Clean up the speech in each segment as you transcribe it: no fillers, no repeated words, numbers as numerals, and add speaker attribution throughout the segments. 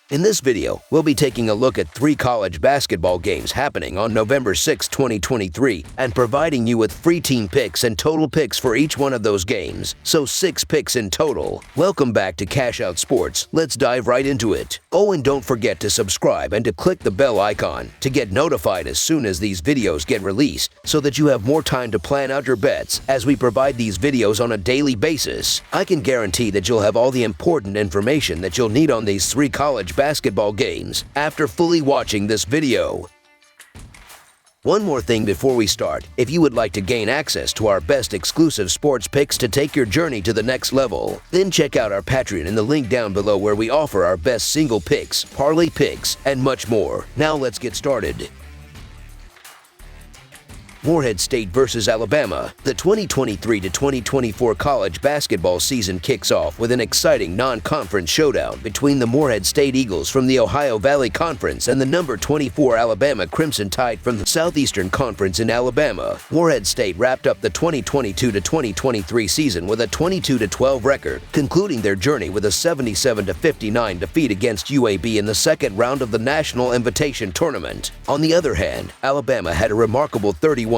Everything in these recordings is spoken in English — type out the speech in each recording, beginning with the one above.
Speaker 1: In this video, we'll be taking a look at 3 college basketball games happening on November 6, 2023, and providing you with free team picks and total picks for each one of those games, so 6 picks in total. Welcome back to Cash Out Sports. Let's dive right into it. Oh, and don't forget to subscribe and to click the bell icon to get notified as soon as these videos get released, so that you have more time to plan out your bets as we provide these videos on a daily basis. I can guarantee that you'll have all the important information that you'll need on these 3 college basketball games after fully watching this video. One more thing before we start. If you would like to gain access to our best exclusive sports picks to take your journey to the next level, then check out our Patreon in the link down below, where we offer our best single picks, parlay picks, and much more. Now let's get started. Morehead State versus Alabama. The 2023-2024 college basketball season kicks off with an exciting non-conference showdown between the Morehead State Eagles from the Ohio Valley Conference and the number 24 Alabama Crimson Tide from the Southeastern Conference in Alabama. Morehead State wrapped up the 2022-2023 season with a 22-12 record, concluding their journey with a 77-59 defeat against UAB in the second round of the National Invitation Tournament. On the other hand, Alabama had a remarkable 31-6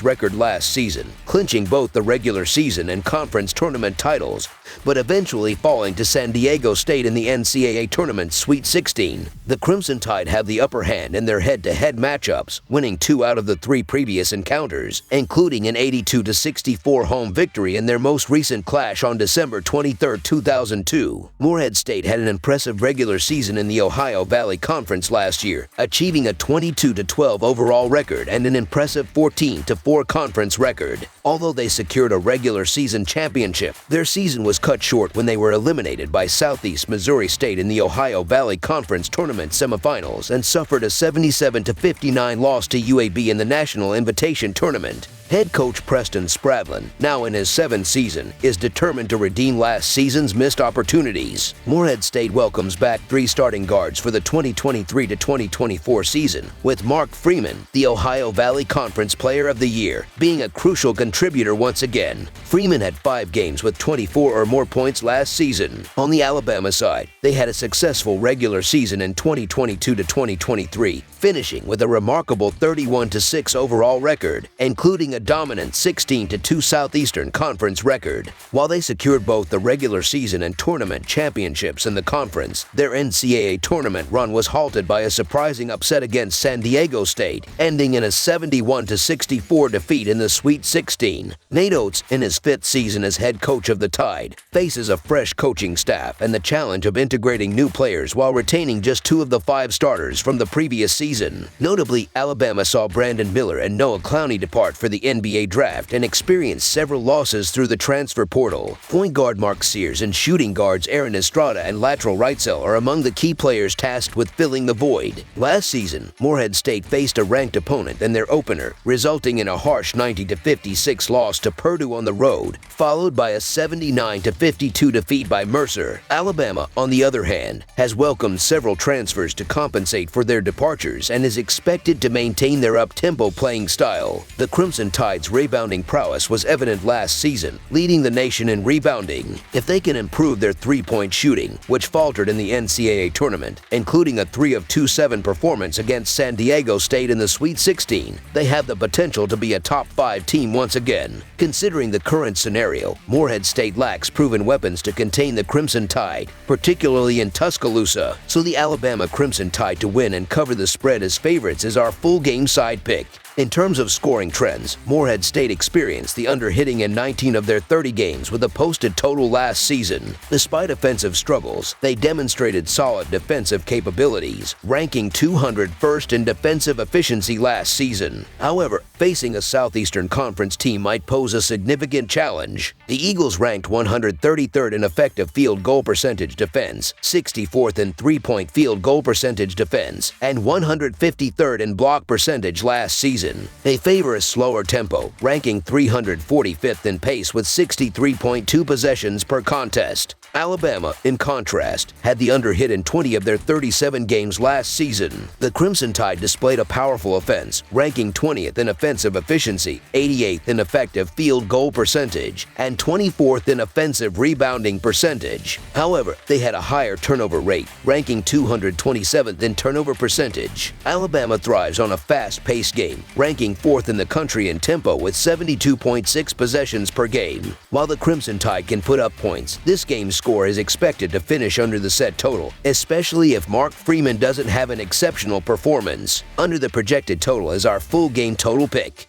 Speaker 1: record last season, clinching both the regular season and conference tournament titles, but eventually falling to San Diego State in the NCAA Tournament Sweet 16. The Crimson Tide have the upper hand in their head-to-head matchups, winning 2 out of the 3 previous encounters, including an 82-64 home victory in their most recent clash on December 23, 2002. Morehead State had an impressive regular season in the Ohio Valley Conference last year, achieving a 22-12 overall record and an impressive 14-4 conference record. Although they secured a regular season championship, their season was cut short when they were eliminated by Southeast Missouri State in the Ohio Valley Conference Tournament semifinals and suffered a 77-59 loss to UAB in the National Invitation Tournament. Head coach Preston Spradlin, now in his 7th season, is determined to redeem last season's missed opportunities. Morehead State welcomes back 3 starting guards for the 2023-2024 season, with Mark Freeman, the Ohio Valley Conference Player of the Year, being a crucial contributor once again. Freeman had 5 games with 24 or more points last season. On the Alabama side, they had a successful regular season in 2022-2023, finishing with a remarkable 31-6 overall record, including a dominant 16-2 Southeastern Conference record. While they secured both the regular season and tournament championships in the conference, their NCAA tournament run was halted by a surprising upset against San Diego State, ending in a 71-64 defeat in the Sweet 16. Nate Oates, in his 5th season as head coach of the Tide, faces a fresh coaching staff and the challenge of integrating new players while retaining just 2 of the 5 starters from the previous season. Notably, Alabama saw Brandon Miller and Noah Clowney depart for the NBA draft and experienced several losses through the transfer portal. Point guard Mark Sears and shooting guards Aaron Estrada and Latrell Wrightsell are among the key players tasked with filling the void. Last season, Morehead State faced a ranked opponent in their opener, resulting in a harsh 90-56 loss to Purdue on the road, followed by a 79-52 defeat by Mercer. Alabama, on the other hand, has welcomed several transfers to compensate for their departures and is expected to maintain their up-tempo playing style. The Crimson Tide's rebounding prowess was evident last season, leading the nation in rebounding. If they can improve their 3-point shooting, which faltered in the NCAA tournament, including a 3 of 2-7 performance against San Diego State in the Sweet 16, they have the potential to be a top 5 team once again. Considering the current scenario, Morehead State lacks proven weapons to contain the Crimson Tide, particularly in Tuscaloosa, so the Alabama Crimson Tide to win and cover the spread as favorites is our full game side pick. In terms of scoring trends, Morehead State experienced the under-hitting in 19 of their 30 games with a posted total last season. Despite offensive struggles, they demonstrated solid defensive capabilities, ranking 201st in defensive efficiency last season. However, facing a Southeastern Conference team might pose a significant challenge. The Eagles ranked 133rd in effective field goal percentage defense, 64th in 3-point field goal percentage defense, and 153rd in block percentage last season. season. They favor a slower tempo, ranking 345th in pace with 63.2 possessions per contest. Alabama, in contrast, had the under hit in 20 of their 37 games last season. The Crimson Tide displayed a powerful offense, ranking 20th in offensive efficiency, 88th in effective field goal percentage, and 24th in offensive rebounding percentage. However, they had a higher turnover rate, ranking 227th in turnover percentage. Alabama thrives on a fast-paced game, ranking 4th in the country in tempo with 72.6 possessions per game. While the Crimson Tide can put up points, this game's score is expected to finish under the set total, especially if Mark Freeman doesn't have an exceptional performance. Under the projected total is our full game total pick.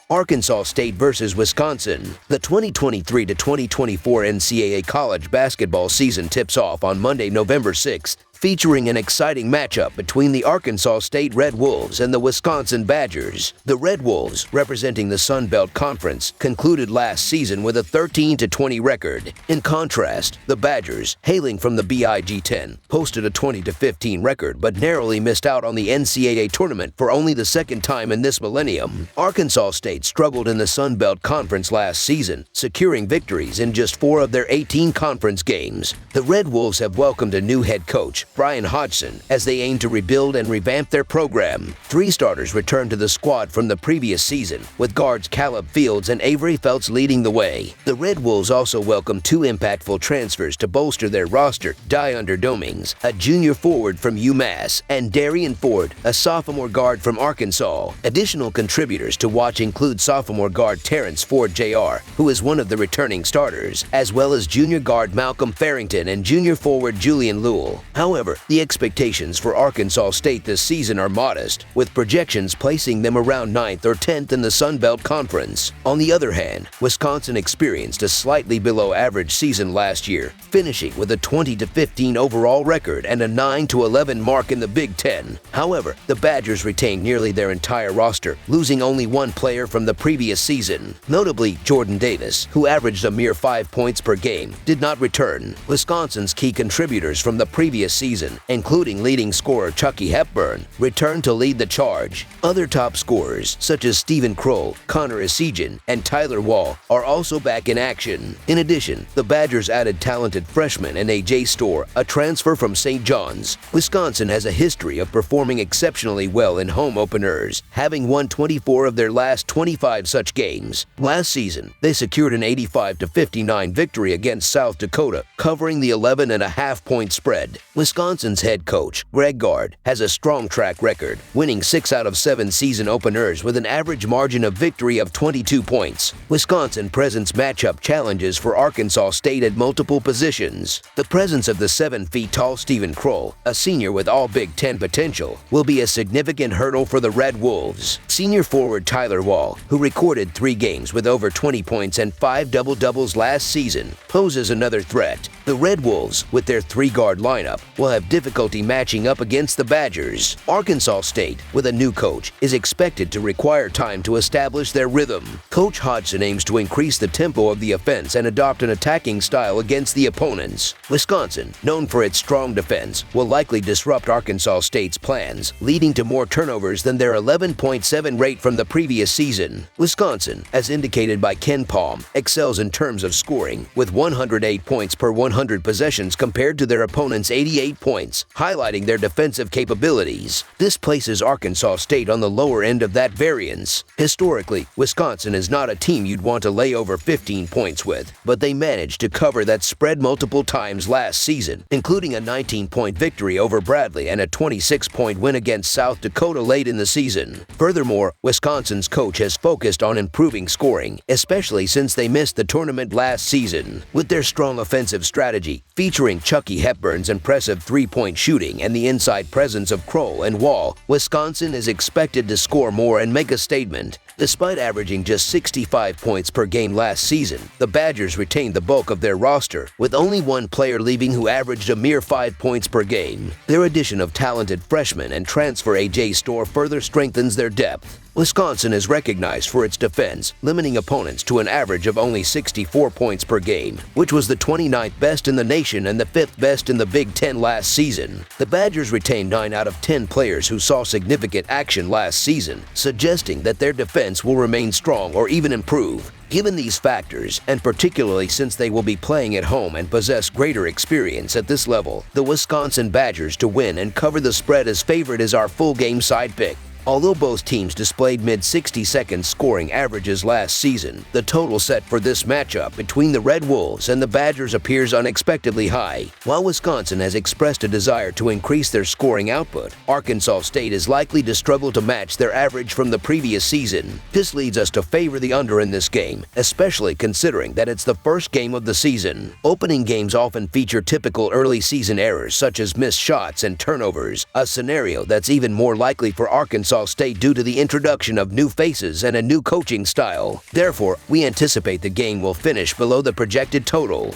Speaker 1: Arkansas State versus Wisconsin. The 2023 to 2024 NCAA college basketball season tips off on Monday, November 6th, featuring an exciting matchup between the Arkansas State Red Wolves and the Wisconsin Badgers. The Red Wolves, representing the Sun Belt Conference, concluded last season with a 13-20 record. In contrast, the Badgers, hailing from the Big Ten, posted a 20-15 record but narrowly missed out on the NCAA tournament for only the second time in this millennium. Arkansas State struggled in the Sun Belt Conference last season, securing victories in just 4 of their 18 conference games. The Red Wolves have welcomed a new head coach, Brian Hodgson, as they aim to rebuild and revamp their program. 3 starters returned to the squad from the previous season, with guards Caleb Fields and Avery Felts leading the way. The Red Wolves also welcomed 2 impactful transfers to bolster their roster: Dionder Domings, a junior forward from UMass, and Darian Ford, a sophomore guard from Arkansas. Additional contributors to watch include sophomore guard Terrence Ford Jr., who is one of the returning starters, as well as junior guard Malcolm Farrington and junior forward Julian Lewell. However, the expectations for Arkansas State this season are modest, with projections placing them around 9th or 10th in the Sun Belt Conference. On the other hand, Wisconsin experienced a slightly below average season last year, finishing with a 20-15 overall record and a 9-11 mark in the Big Ten. However, the Badgers retained nearly their entire roster, losing only 1 player from the previous season. Notably, Jordan Davis, who averaged a mere 5 points per game, did not return. Wisconsin's key contributors from the previous season, including leading scorer Chucky Hepburn, returned to lead the charge. Other top scorers, such as Stephen Kroll, Connor Esijan, and Tyler Wall, are also back in action. In addition, the Badgers added talented freshman N.A.J. Storr, a transfer from St. John's. Wisconsin has a history of performing exceptionally well in home openers, having won 24 of their last 25 such games. Last season, they secured an 85-59 victory against South Dakota, covering the 11.5-point spread. Wisconsin's head coach, Greg Gard, has a strong track record, winning 6 out of 7 season openers with an average margin of victory of 22 points. Wisconsin presents matchup challenges for Arkansas State at multiple positions. The presence of the 7-feet-tall Stephen Kroll, a senior with all Big Ten potential, will be a significant hurdle for the Red Wolves. Senior forward Tyler Wall, who recorded 3 games with over 20 points and 5 double-doubles last season, poses another threat. The Red Wolves, with their 3-guard lineup, will have difficulty matching up against the Badgers. Arkansas State, with a new coach, is expected to require time to establish their rhythm. Coach Hodgson aims to increase the tempo of the offense and adopt an attacking style against the opponents. Wisconsin, known for its strong defense, will likely disrupt Arkansas State's plans, leading to more turnovers than their 11.7 rate from the previous season. Wisconsin, as indicated by Ken Palm, excels in terms of scoring, with 108 points per 100 possessions compared to their opponent's 88 points, highlighting their defensive capabilities. This places Arkansas State on the lower end of that variance. Historically, Wisconsin is not a team you'd want to lay over 15 points with, but they managed to cover that spread multiple times last season, including a 19-point victory over Bradley and a 26-point win against South Dakota late in the season. Furthermore, Wisconsin's coach has focused on improving scoring, especially since they missed the tournament last season. With their strong offensive strategy, featuring Chucky Hepburn's impressive 3-point shooting and the inside presence of Kroll and Wall, Wisconsin is expected to score more and make a statement. Despite averaging just 65 points per game last season, the Badgers retained the bulk of their roster, with only one player leaving who averaged a mere 5 points per game. Their addition of talented freshmen and transfer A.J. Storr further strengthens their depth. Wisconsin is recognized for its defense, limiting opponents to an average of only 64 points per game, which was the 29th best in the nation and the 5th best in the Big Ten last season. The Badgers retained 9 out of 10 players who saw significant action last season, suggesting that their defense will remain strong or even improve. Given these factors, and particularly since they will be playing at home and possess greater experience at this level, the Wisconsin Badgers to win and cover the spread as favorite is our full game side pick. Although both teams displayed mid-60-second scoring averages last season, the total set for this matchup between the Red Wolves and the Badgers appears unexpectedly high. While Wisconsin has expressed a desire to increase their scoring output, Arkansas State is likely to struggle to match their average from the previous season. This leads us to favor the under in this game, especially considering that it's the first game of the season. Opening games often feature typical early season errors such as missed shots and turnovers, a scenario that's even more likely for Arkansas State due to the introduction of new faces and a new coaching style. Therefore, we anticipate the game will finish below the projected total.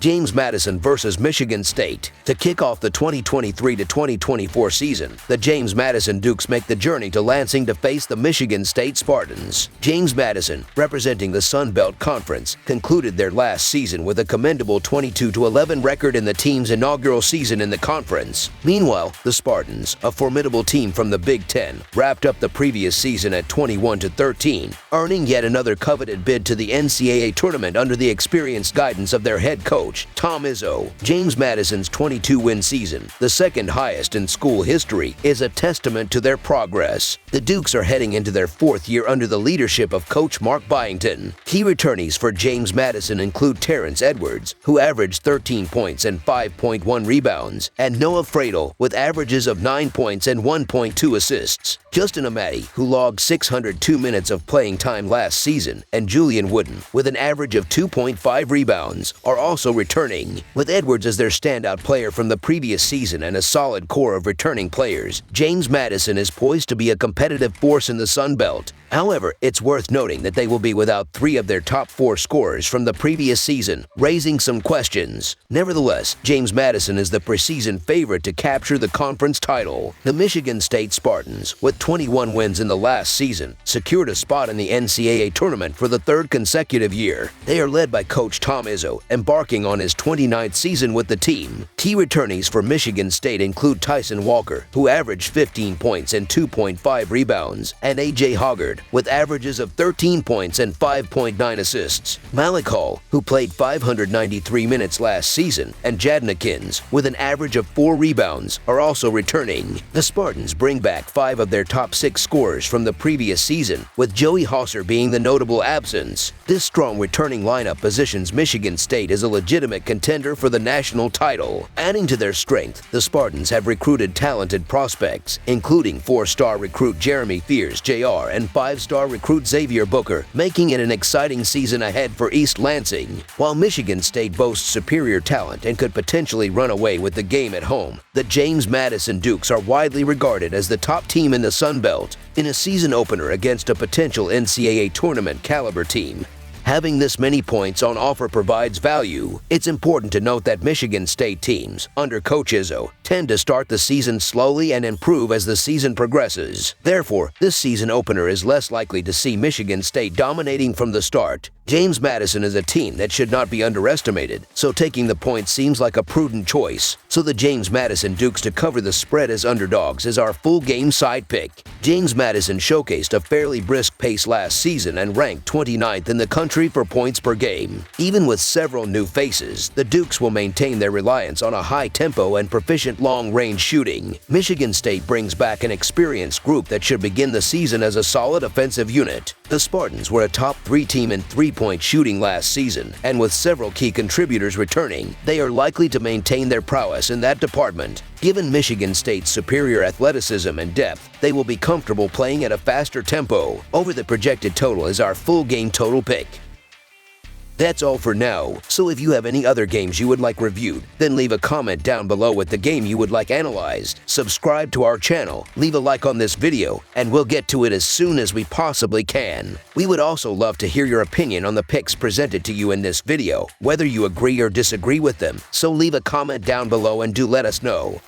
Speaker 1: James Madison versus Michigan State. To kick off the 2023-2024 season, the James Madison Dukes make the journey to Lansing to face the Michigan State Spartans. James Madison, representing the Sun Belt Conference, concluded their last season with a commendable 22-11 record in the team's inaugural season in the conference. Meanwhile, the Spartans, a formidable team from the Big Ten, wrapped up the previous season at 21-13, earning yet another coveted bid to the NCAA tournament under the experienced guidance of their head coach, Tom Izzo. James Madison's 22-win season, the second highest in school history, is a testament to their progress. The Dukes are heading into their 4th year under the leadership of Coach Mark Byington. Key returnees for James Madison include Terrence Edwards, who averaged 13 points and 5.1 rebounds, and Noah Fradel, with averages of 9 points and 1.2 assists. Justin Amati, who logged 602 minutes of playing time last season, and Julian Wooden, with an average of 2.5 rebounds, are also returning. With Edwards as their standout player from the previous season and a solid core of returning players, James Madison is poised to be a competitive force in the Sun Belt. However, it's worth noting that they will be without 3 of their top 4 scorers from the previous season, raising some questions. Nevertheless, James Madison is the preseason favorite to capture the conference title. The Michigan State Spartans, with 21 wins in the last season, secured a spot in the NCAA tournament for the 3rd consecutive year. They are led by Coach Tom Izzo, embarking on his 29th season with the team. Key returnees for Michigan State include Tyson Walker, who averaged 15 points and 2.5 rebounds, and A.J. Hoggard, with averages of 13 points and 5.9 assists. Malik Hall, who played 593 minutes last season, and Jadnikins, with an average of 4 rebounds, are also returning. The Spartans bring back 5 of their top 6 scorers from the previous season, with Joey Hosser being the notable absence. This strong returning lineup positions Michigan State as a legitimate contender for the national title. Adding to their strength, the Spartans have recruited talented prospects, including 4-star recruit Jeremy Fears Jr. and 5-star recruit Xavier Booker, making it an exciting season ahead for East Lansing. While Michigan State boasts superior talent and could potentially run away with the game at home, the James Madison Dukes are widely regarded as the top team in the Sun Belt. In a season opener against a potential NCAA tournament caliber team, having this many points on offer provides value. It's important to note that Michigan State teams, under Coach Izzo, tend to start the season slowly and improve as the season progresses. Therefore, this season opener is less likely to see Michigan State dominating from the start. James Madison is a team that should not be underestimated, so taking the points seems like a prudent choice. So the James Madison Dukes to cover the spread as underdogs is our full game side pick. James Madison showcased a fairly brisk pace last season and ranked 29th in the country for points per game. Even with several new faces, the Dukes will maintain their reliance on a high tempo and proficient long-range shooting. Michigan State brings back an experienced group that should begin the season as a solid offensive unit. The Spartans were a top 3 team in three-point shooting last season, and with several key contributors returning, they are likely to maintain their prowess in that department. Given Michigan State's superior athleticism and depth, they will be comfortable playing at a faster tempo. Over the projected total is our full game total pick. That's all for now, so if you have any other games you would like reviewed, then leave a comment down below with the game you would like analyzed. Subscribe to our channel, leave a like on this video, and we'll get to it as soon as we possibly can. We would also love to hear your opinion on the picks presented to you in this video, whether you agree or disagree with them, so leave a comment down below and do let us know.